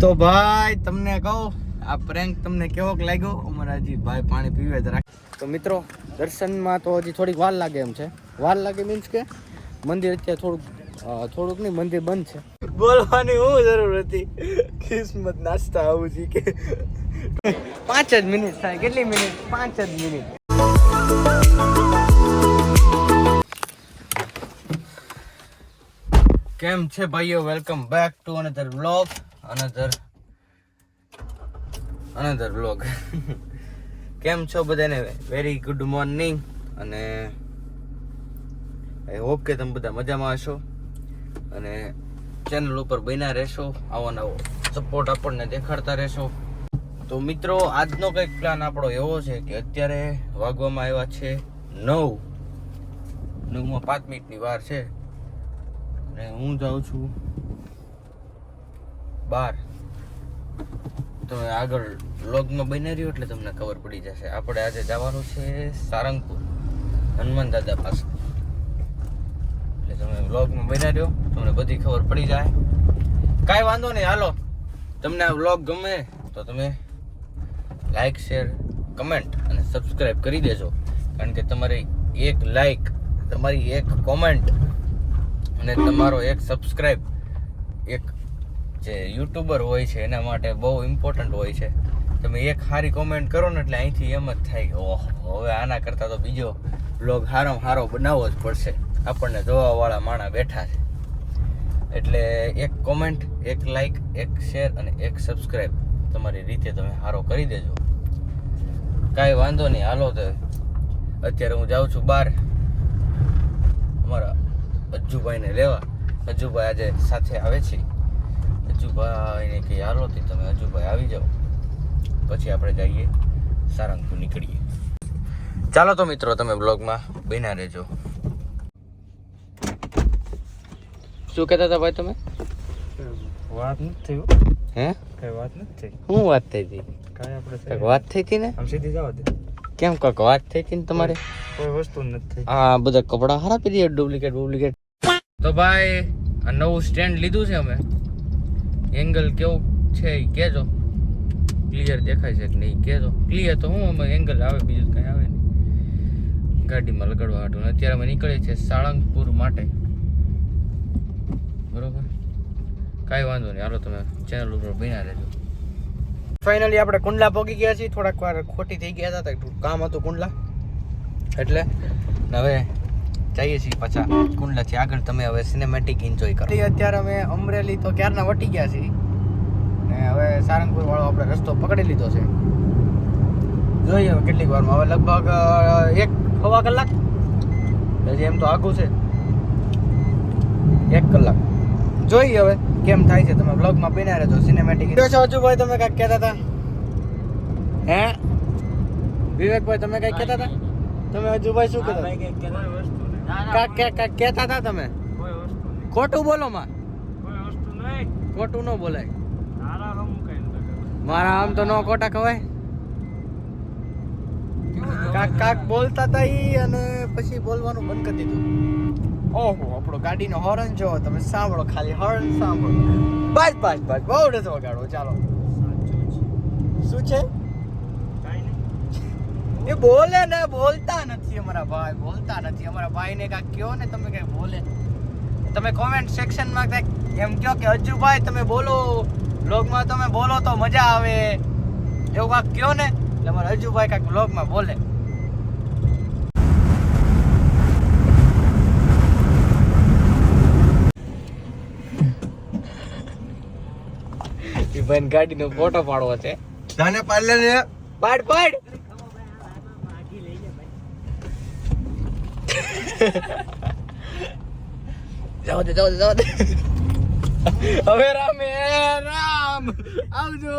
તો ભાઈ તમને કહું આ પ્રેન્ક તમને કેવો લાગ્યો? અમારા હજી ભાઈ પાણી પીવે જરા. તો મિત્રો દર્શનમાં તો હજી થોડીક વાર લાગે એમ છે. વાર લાગે મીન્સ કે મંદિર અત્યારે થોડુંક નહીં, મંદિર બંધ છે. બોલવાની હું જરૂર હતી, કિસ્મત નાસ્તા આવું છે કે 5 જ મિનિટ થાય. કેટલી મિનિટ? 5 જ મિનિટ. કેમ છે ભાઈઓ? Welcome back to another vlog. Another vlog. કેમ છો બધાને? Very good morning. અને આઈ હોપ કે તમે બધા મજામાં હશો અને ચેનલ ઉપર બન્યા રહેશો, આવો નવો સપોર્ટ આપણને દેખાડતા રહેશો. તો મિત્રો આજનો કંઈક પ્લાન આપણો એવો છે કે અત્યારે વાગવામાં આવ્યા છે 9:05 મિનિટની વાર છે અને હું જાઉં છું બહાર. તમે આગળ વ્લોગમાં બની રહ્યો એટલે તમને ખબર પડી જશે. આપણે આજે જવાનું છે સારંગપુર હનુમાન દાદા પાસે. એટલે તમે વ્લોગમાં બની રહ્યો, તમને બધી ખબર પડી જાય. કાંઈ વાંધો નહીં, હાલો. તમને આ વ્લોગ ગમે તો તમે લાઈક, શેર, કમેન્ટ અને સબસ્ક્રાઈબ કરી દેજો. કારણ કે તમારી એક લાઈક, તમારી એક કોમેન્ટ અને તમારો એક સબસ્ક્રાઈબ એક જે યુટ્યુબર હોય છે એના માટે બહુ ઇમ્પોર્ટન્ટ હોય છે. તમે એક સારી કોમેન્ટ કરો ને એટલે અહીંથી એમ જ થાય કે ઓહ, હવે આના કરતાં તો બીજો વ્લોગ સારો બનાવવો જ પડશે. આપણને જોવાવાળા માણસ બેઠા છે એટલે એક કોમેન્ટ, એક લાઈક, એક શેર અને એક સબસ્ક્રાઈબ તમારી રીતે તમે સારો કરી દેજો. કાંઈ વાંધો નહીં, હાલો. તો અત્યારે હું જાઉં છું બહાર અમારા અજ્જુભાઈને લેવા. અજ્જુભાઈ આજે સાથે આવે છે. અજ્જુભાઈને કહી હાલો થી તમે અજ્જુભાઈ આવી જાઓ, પછી આપણે જઈએ સારંગપુર નીકળીએ. ચાલો તો મિત્રો તમે બ્લોગમાં બન્યા રહેજો. શું કહેતા હતા ભાઈ તમે? વાત નથી થઈ. હે? કઈ વાત નથી થઈ. શું વાત થઈ હતી? કાંઈ આપણે વાત થઈ હતી ને? આમ સીધી જવા દે. કેમ કાંક વાત થઈ હતી ને તમારે? કોઈ વસ્તુ નથી થઈ. હા, બધા કપડા હારા પહેરી, ડુપ્લિકેટ. તો ભાઈ આ નવું સ્ટેન્ડ લીધું છે અમે. એંગલ કેવું છે એ કહેજો. ક્લિયર દેખાય છે કે નહીં કહેજો. ક્લિયર તો હું અમે એંગલ આવે, બીજું કંઈ આવે નહીં. ગાડીમાં લગાડવા હાટું. અત્યારે અમે નીકળીએ છીએ સાળંગપુર માટે. બરોબર, કાંઈ વાંધો નહીં, હાલો તમે ચેનલ ઉપર બન્યા રહેજો. ફાઇનલી આપણે કુંડલા પહોંચી ગયા છીએ. થોડાક વાર ખોટી થઈ ગયા હતા, કામ હતું કુંડલા એટલે. હવે જઈએ છીએ પાછા કુંડલાથી આગળ. તમે હવે સિનેમેટિક એન્જોય કરો. અત્યારે અમે અમરેલી તો ક્યારના વટી ગયા છીએ ને હવે સારંગપુર વાળો આપણે રસ્તો પકડી લીધો છે. જોઈએ હવે કેટલીક વારમાં. હવે લગભગ 1-1.5 કલાક હજી, એમ તો આઘું છે 1 કલાક. જોઈએ હવે કેમ થાય છે. તમે બ્લોગમાં બન્યા રહેજો, સિનેમેટિક. અજુભાઈ તમે કાંઈક કહેતા હતા? હે વિવેકભાઈ તમે કાંઈક કહેતા હતા? તમે અજુભાઈ શું કહેતા? કાંઈક કહેતા હતા તમે? ખોટું બોલો માં. ખોટું ન બોલાય. મારા આમ તો ન ખોટા ખવાય. કાક બોલતા હતા ઈ અને પછી બોલવાનું બંધ કરી દીધું. ઓહો, આપણો ગાડીનો હોર્ન જો તમે સાંભળો, ખાલી હોર્ન સાંભળો. બસ બહુ નથી વગાડો. ચાલો. શું છે એ? બોલે ને, બોલતા નથી અમારા ભાઈ, બોલતા નથી. અમારા ભાઈને કાંઈક કહો ને તમે, કાંઈક બોલે. તમે કોમેન્ટ સેક્શનમાં કાંઈક એમ કહો કે અજ્જુભાઈ તમે બોલો, બ્લોગમાં તમે બોલો તો મજા આવે, એવું કાંઈક કહો ને. એટલે અમારા અજ્જુભાઈ કાંઈક બ્લોગમાં બોલે. ભાઈ ગાડીનો ફોટો પાડવો છે. જાને પાડ લે. પાડ જાઓ દે. હવે રામ આવજો.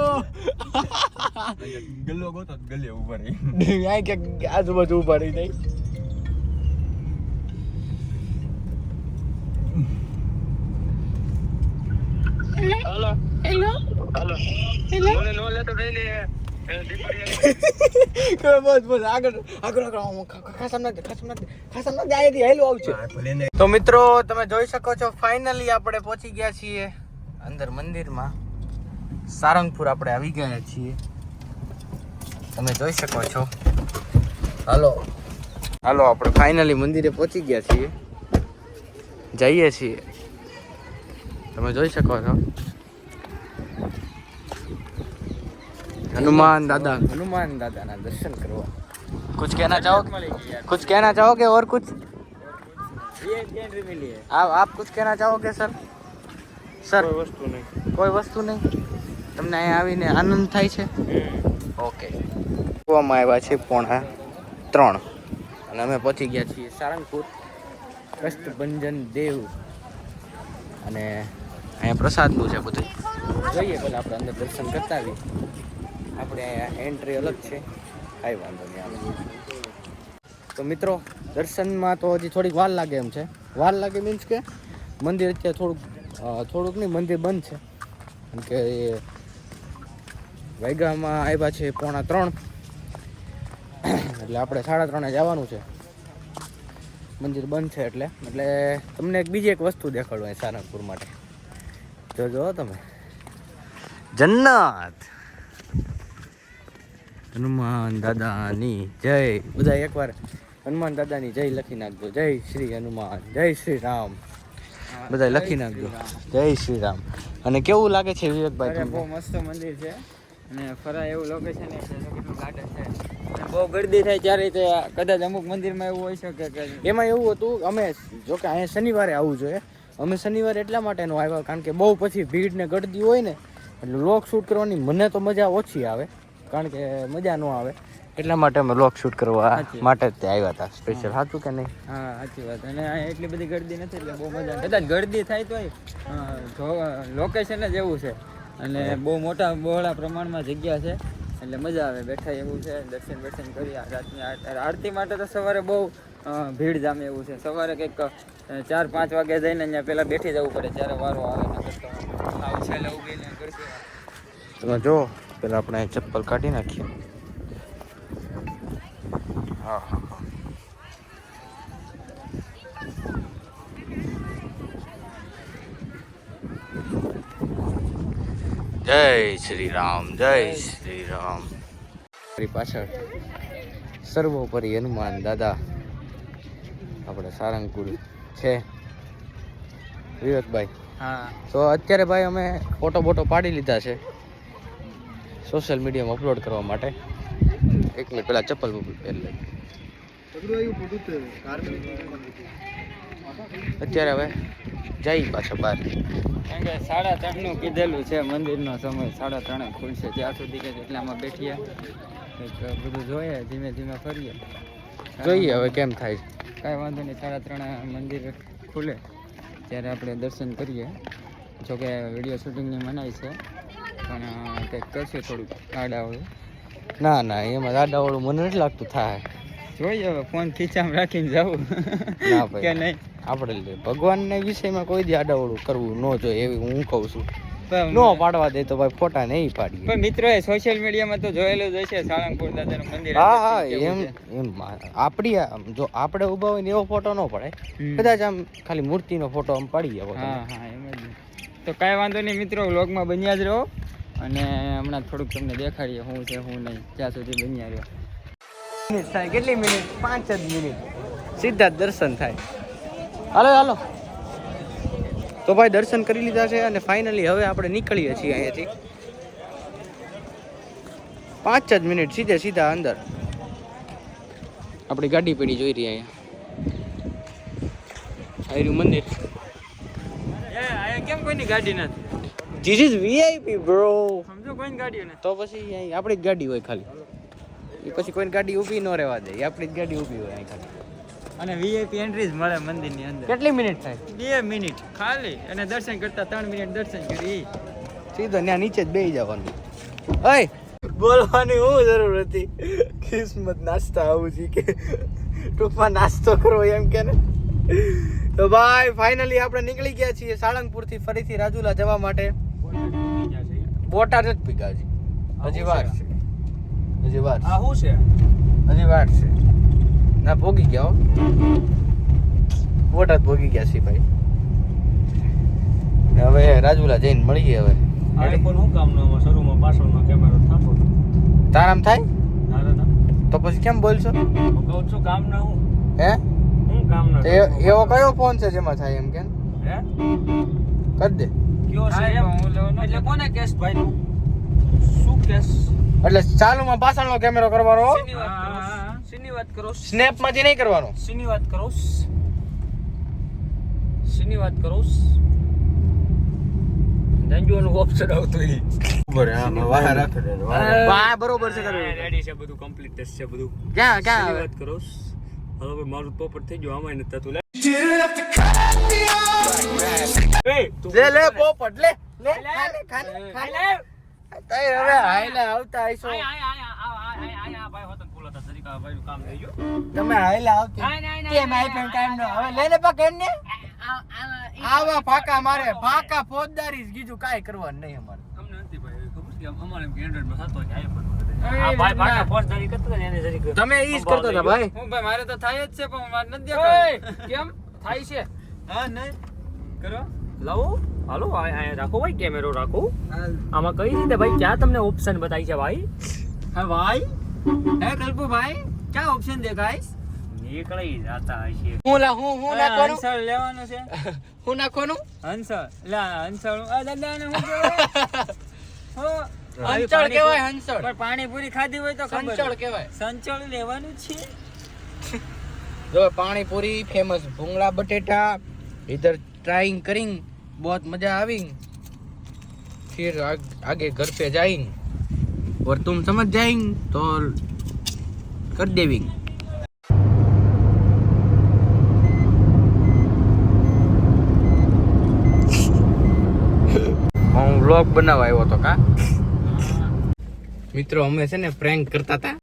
ગલ્લો ગોતો, ગલ્લે ઉભા રહી. આ કે આજુબાજુ ઉભા રહી જાય. હેલો. મને નો લેતો નહીં લે. બસ આગળ તો મિત્રો તમે જોઈ શકો છો ફાઇનલી આપણે પહોંચી ગયા છીએ અંદર મંદિરમાં. સારંગપુર આપણે આવી ગયા છીએ, તમે જોઈ શકો છો. હાલો આપણે ફાઇનલી મંદિરે પહોંચી ગયા છીએ, જઈએ છીએ, તમે જોઈ શકો છો. हनुमान दादा ना दर्शन करवा. कुछ कहना चाहोगे और कुछ आप कुछ कहना चाहोगे सर? કોઈ વસ્તુ નહીં. તમને અહીંયા આવીને આનંદ થાય છે? ઓકે. ગોવામાં આવ્યા છે 2:45 અને અમે પહોંચી ગયા છીએ સારંગપુર કષ્ટભંજન દેવ. અને અહીંયા પ્રસાદનું છે બધું. જોઈએ પહેલાં આપણે અંદર દર્શન કરતા આવીએ. આપણે અહીંયા એન્ટ્રી અલગ છે, કાંઈ વાંધો નહીં આવે. તો મિત્રો દર્શનમાં તો હજી થોડીક વાર લાગે એમ છે. વાર લાગે મીન્સ કે મંદિર અત્યારે થોડુંક નહીં, મંદિર બંધ છે. કેમ કે વાયગામાં આવ્યા છે 2:45 એટલે આપણે 3:30 જવાનું છે. મંદિર બંધ છે એટલે તમને બીજી એક વસ્તુ દેખાડું અહીં સારંગપુર માટે. જોજો તમે, જન્નત. હનુમાન દાદાની જય. બધા એકવાર હનુમાન દાદાની જય લખી નાખજો. જય શ્રી હનુમાન, જય શ્રી રામ, બધા લખી નાખજો. જય શ્રી રામ. અને કેવું લાગે છે વિવેકભાઈ? બહુ મસ્ત મંદિર છે અને ફરાય એવું લોકેશન છે, કેટલું ગાર્ડન છે. બહુ ગરદી થાય ત્યારે તે કદાચ અમુક મંદિરમાં એવું હોય શકે કે એમાં એવું હતું, અમે જોકે અહીંયા શનિવારે આવવું જોઈએ. અમે શનિવારે એટલા માટે નો આવ્યા કારણ કે બહુ પછી ભીડ ને ગળદી હોય ને, એટલે લોક શૂટ કરવાની મને તો મજા ઓછી આવે, કારણ કે મજા ન આવે. એટલા માટે અમે લોક શૂટ કરવા માટે જ ત્યાં આવ્યા હતા સ્પેશિયલ. સાચું કે નહીં? હા સાચી વાત. અને એટલી બધી ગરદી નથી એટલે બહુ મજા. કદાચ ગરદી થાય તો લોકેશન જ એવું છે અને બહુ મોટા બહોળા પ્રમાણમાં જગ્યા છે એટલે મજા આવે. બેઠા એવું છે, દર્શન કરી. રાતની આરતી માટે તો સવારે બહુ ભીડ જામે એવું છે. સવારે કંઈક 4-5 વાગે જઈને અહીંયા પહેલાં બેઠી જવું પડે ત્યારે વારો આવે. છેલ્લે ઊભીને કરશે. તમે જો પેલા આપણે ચપ્પલ કાઢી નાખીએ. હા. જય શ્રી રામ, જય શ્રી રામ. મારી પાછળ સર્વોપરી હનુમાન દાદા આપણે સારંગપુર છે. વિવેકભાઈ, હા. તો અત્યારે ભાઈ અમે ફોટો પાડી લીધા છે સોશિયલ મીડિયામાં અપલોડ કરવા માટે. 1 મિનિટ પહેલા ચપ્પલ પહેરી. અત્યારે હવે જઈ પાછા બહાર. કારણ કે 3:30 કીધેલું છે મંદિરનો સમય. 3:30 ખુલશે, ત્યાં સુધી કે એટલામાં બેઠીએ, કંઈક બધું જોઈએ, ધીમે ફરીએ, જોઈએ હવે કેમ થાય. કાંઈ વાંધો નહીં. 3:30 મંદિર ખુલે ત્યારે આપણે દર્શન કરીએ. જોકે વિડીયો શૂટિંગની મનાઈ છે પણ કંઈક કરશું થોડુંક આડાવાળું. ના એમાં આડાવાળું મને નથી લાગતું થાય. જોઈએ હવે ફોન ખીચામાં રાખીને જવું ના ભાઈ કે નહીં. આપણે ભગવાનના વિષયમાં કોઈ દી આડાવડું કરવું ન જોઈએ એવી હું કહું છું. નો પાડવા દે તો ભાઈ ફોટા નહીં પાડીએ. પણ મિત્રો એ સોશિયલ મીડિયામાં તો જોયેલું જ હશે સાળંગપુર દાદાનું મંદિર. હા એમ આપણી જો આપણે ઊભા હોય ને એવો ફોટો ન પડાય. કદાચ આમ ખાલી મૂર્તિનો ફોટો આમ પાડીએ. હા એમ જ. તો કાંઈ વાંધો નહીં મિત્રો, વ્લોગમાં બન્યા જ રહો અને હમણાં થોડુંક તમને દેખાડીએ શું છે શું નહીં. ત્યાં સુધી બન્યા રહ્યો. મિનિટ થાય, કેટલી મિનિટ? 5 જ મિનિટ સીધા દર્શન થાય. હાલો તો ભાઈ દર્શન કરી લીધા છે અને ફાઇનલી હવે આપણે નીકળીએ છીએ અહીંયાથી. 5 જ મિનિટ સીધા અંદર. આપણી ગાડી પડી જોઈ રહી અહીંયા. આયરું મંદિર. કેમ કોઈની ગાડી નથી? This is VIP bro. સમજો કોઈની ગાડી નથી તો પછી અહીં આપણી જ ગાડી હોય ખાલી. એ પછી કોઈની ગાડી ઊભી ન રહેવા દે, આપણી જ ગાડી ઊભી હોય અહીં ખાલી. અને વીઆઈપી એન્ટ્રી જ મળે મંદિરની અંદર. કેટલી મિનિટ થાય? 2 મિનિટ ખાલી. અને દર્શન કરતા 3 મિનિટ દર્શન કરી સીધો ત્યાં નીચે જ બેસી જવાનું. ઓય બોલવાની હું જરૂર હતી. કિસ્મત નાસ્તા આવું છે કે ટૂંકમાં નાસ્તો કરવો એમ કે ને. તો ભાઈ ફાઇનલી આપણે નીકળી ગયા છીએ સાળંગપુરથી ફરીથી રાજુલા જવા માટે. બોટાદ જ પીગા છે. હજી વાર છે. આ શું છે? હજી વાર છે. ના ભોગી ગયા હો. બોટાદ ભોગી ગયા છીએ ભાઈ. હવે રાજુલા જઈને મળીએ હવે. આઈફોન હું કામનો આમાં શરૂમાં પાછળનો કેમેરો થાતો તારામ થાય નારે ના તો પછી કેમ બોલશો હું કહું છું કામ ના હું હે કામ ના તો એવો કયો ફોન છે જેમાં થાય એમ કેમ હે કરી દે કયો છે હા, એમ હું લેવાનો એટલે કોને કેસ ભાઈ તું શું કેસ એટલે ચાલુમાં પાછળનો કેમેરો કરવાનો શેની વાત કરો શેની વાત કરો સ્નેપ માંથી નહીં કરવાનો શેની વાત કરો શેની વાત કરો જાંજુવાનું ઓપ્શન આવતું ઈ બરાબર આમાં વાહ રાખે દે વાહ બરોબર છે કર્યું રેડી છે બધું કમ્પ્લીટ છે બધું ક્યાં ક્યાં શેની આવે વાત કરો હવે મારું પોપટ થઈ ગયો આમાં નથી થતું લે એ તું લે લે પોપટ લે લે ખાને ખાને ખાને તઈ હવે હાઈલા આવતા આઈસો તમે હાઈલા આવતી કેમ આઈફોન ટાઈમ નો હવે લેને પકડ ને આવા ફાકા મારે ફાકા ફોજદારી જ કીધું કાઈ કરવાનું નહીં અમારે તમે ઈ જ કરતા હતા ભાઈ હું ભાઈ મારે તો થાય જ છે પણ મારે નથી દેખાતું. કેમ થાય છે હા નહીં કરો લાવો હાલો આ રાખો ભાઈ કેમેરો રાખો હાલ. આમાં કઈ રીતે ભાઈ ક્યાં તમને ઓપ્શન બતાવી છે ભાઈ હા ભાઈ હે કલ્પુ ભાઈ ક્યાં ઓપ્શન દેખાય નીકળી જાતા હશે હું નાખવાનું હંસળ લેવાનું છે હું નાખવાનું હંસળ લા હંસળ આ દાદા ને હું કહેવાય હો હંચળ કહેવાય હંચળ પણ પાણીપુરી ખાધી હોય તો ખબર સંચળ કહેવાય સંચળ લેવાનું છે जो पानी पूरी फेमस भूंगला बटेटा इधर ट्राइंग करेंगे बहुत मजा आवेंगे फिर आगे घर पे जाएंगे और तुम समझ जाएंगे तो कर देवेंगे હું વ્લોગ બનાવવા આવ્યો તો કા મિત્રો અમે છે ને પ્રેન્ક કરતા હતા